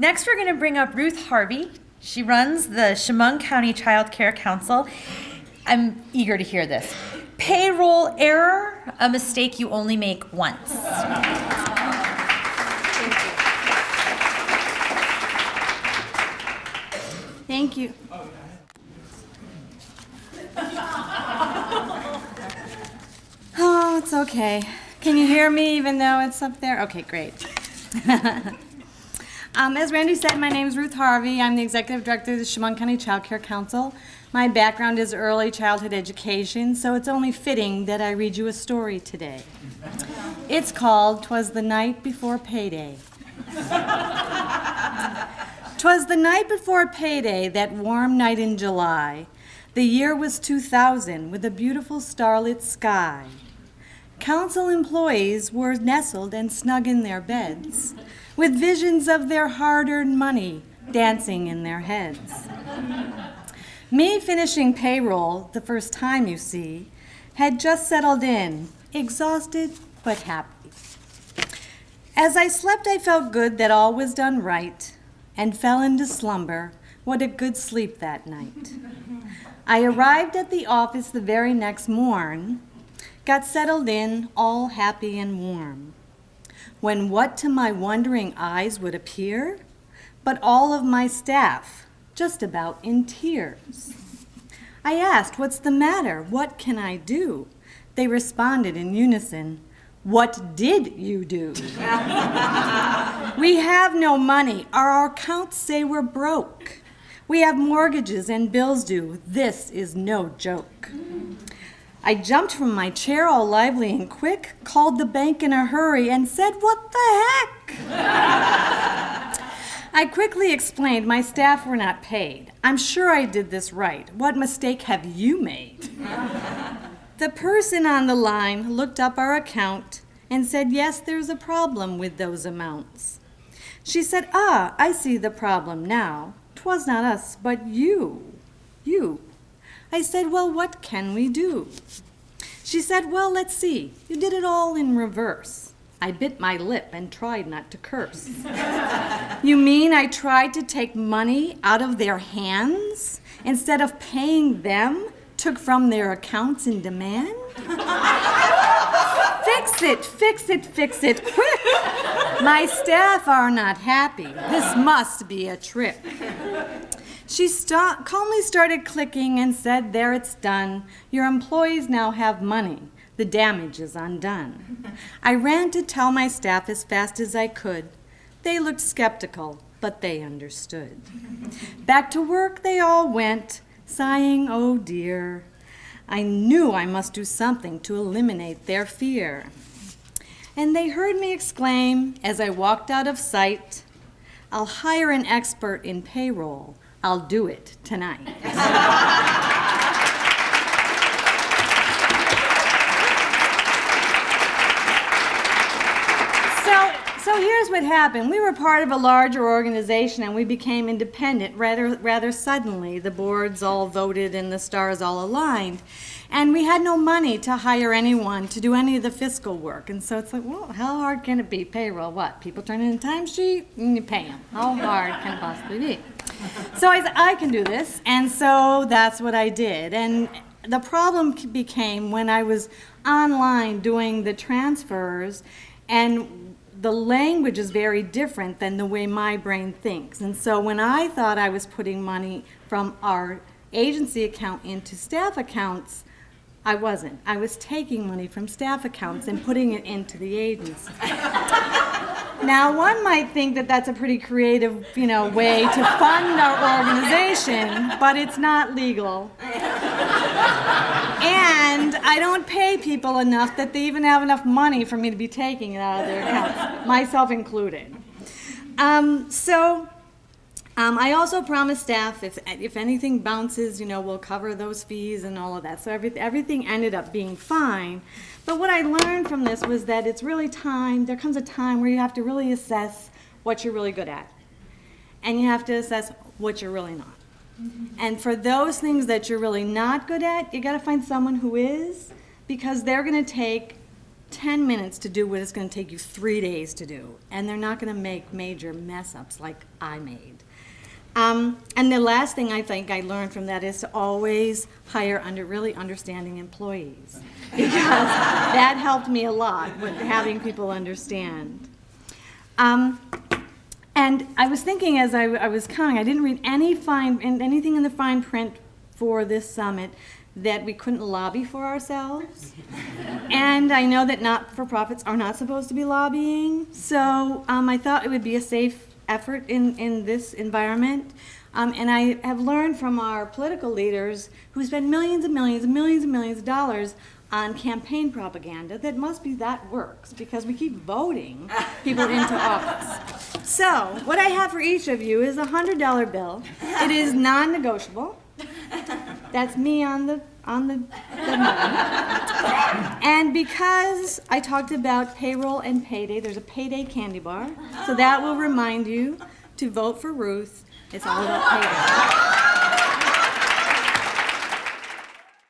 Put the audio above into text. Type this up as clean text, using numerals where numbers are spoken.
Next, we're going to bring up Ruth Harvey. She runs the Chemung County Child Care Council. I'm eager to hear this. Payroll error, a mistake you only make once. Thank you. Oh, it's okay. Can you hear me even though it's up there? Okay, great. As Randy said, my name is Ruth Harvey. I'm the Executive Director of the Chemung County Child Care Council. My background is early childhood education, so it's only fitting that I read you a story today. It's called "'Twas the Night Before Payday." 'Twas the night before payday, that warm night in July. The year was 2000, with a beautiful starlit sky. Council employees were nestled and snug in their beds, with visions of their hard-earned money dancing in their heads. Me finishing payroll the first time, you see, had just settled in, exhausted but happy. As I slept, I felt good that all was done right, and fell into slumber. What a good sleep that night. I arrived at the office the very next morn, got settled in, all happy and warm, when what to my wondering eyes would appear but all of my staff just about in tears. I asked, "What's the matter? What can I do?" They responded in unison, "What did you do?" "We have no money. Our accounts say we're broke. We have mortgages and bills due. This is no joke." I jumped from my chair all lively and quick, called the bank in a hurry and said, "What the heck?" I quickly explained my staff were not paid. "I'm sure I did this right. What mistake have you made?" The person on the line looked up our account and said, "Yes, there's a problem with those amounts." She said, "Ah, I see the problem now. 'Twas not us, but you. I said, "Well, what can we do?" She said, "Well, let's see. You did it all in reverse." I bit my lip and tried not to curse. "You mean I tried to take money out of their hands instead of paying them, took from their accounts in demand?" Fix it, quick. My staff are not happy. This must be a trick." She calmly started clicking and said, "There, it's done. Your employees now have money. The damage is undone." I ran to tell my staff as fast as I could. They looked skeptical, but they understood. Back to work they all went, sighing, "Oh dear." I knew I must do something to eliminate their fear. And they heard me exclaim as I walked out of sight, "I'll hire an expert in payroll. I'll do it tonight." So here's what happened. We were part of a larger organization and we became independent rather suddenly. The boards all voted and the stars all aligned. And we had no money to hire anyone to do any of the fiscal work. And so it's like, well, how hard can it be? Payroll, what? People turn in a timesheet and you pay them. How hard can it possibly be? So I said, I can do this. And so that's what I did. And the problem became when I was online doing the transfers, and the language is very different than the way my brain thinks. And so when I thought I was putting money from our agency account into staff accounts, I wasn't. I was taking money from staff accounts and putting it into the agency. Now, one might think that that's a pretty creative, way to fund our organization, but it's not legal. And I don't pay people enough that they even have enough money for me to be taking it out of their accounts, myself included. I also promised staff if anything bounces, we'll cover those fees and all of that. So everything ended up being fine. But what I learned from this was that it's really there comes a time where you have to really assess what you're really good at. And you have to assess what you're really not. And for those things that you're really not good at, you got to find someone who is, because they're going to take 10 minutes to do what it's going to take you 3 days to do, and they're not going to make major mess ups like I made. And the last thing I think I learned from that is to always hire really understanding employees, because that helped me a lot with having people understand. And I was thinking as I was coming, I didn't read anything in the fine print for this summit that we couldn't lobby for ourselves. And I know that not-for-profits are not supposed to be lobbying, so I thought it would be a safe effort in this environment. And I have learned from our political leaders who spend millions and millions and millions and millions of dollars on campaign propaganda that works, because we keep voting people into office. So what I have for each of you is a $100 bill. It is non-negotiable. That's me on the money. And because I talked about payroll and payday, there's a payday candy bar. So that will remind you to vote for Ruth. It's all about payday.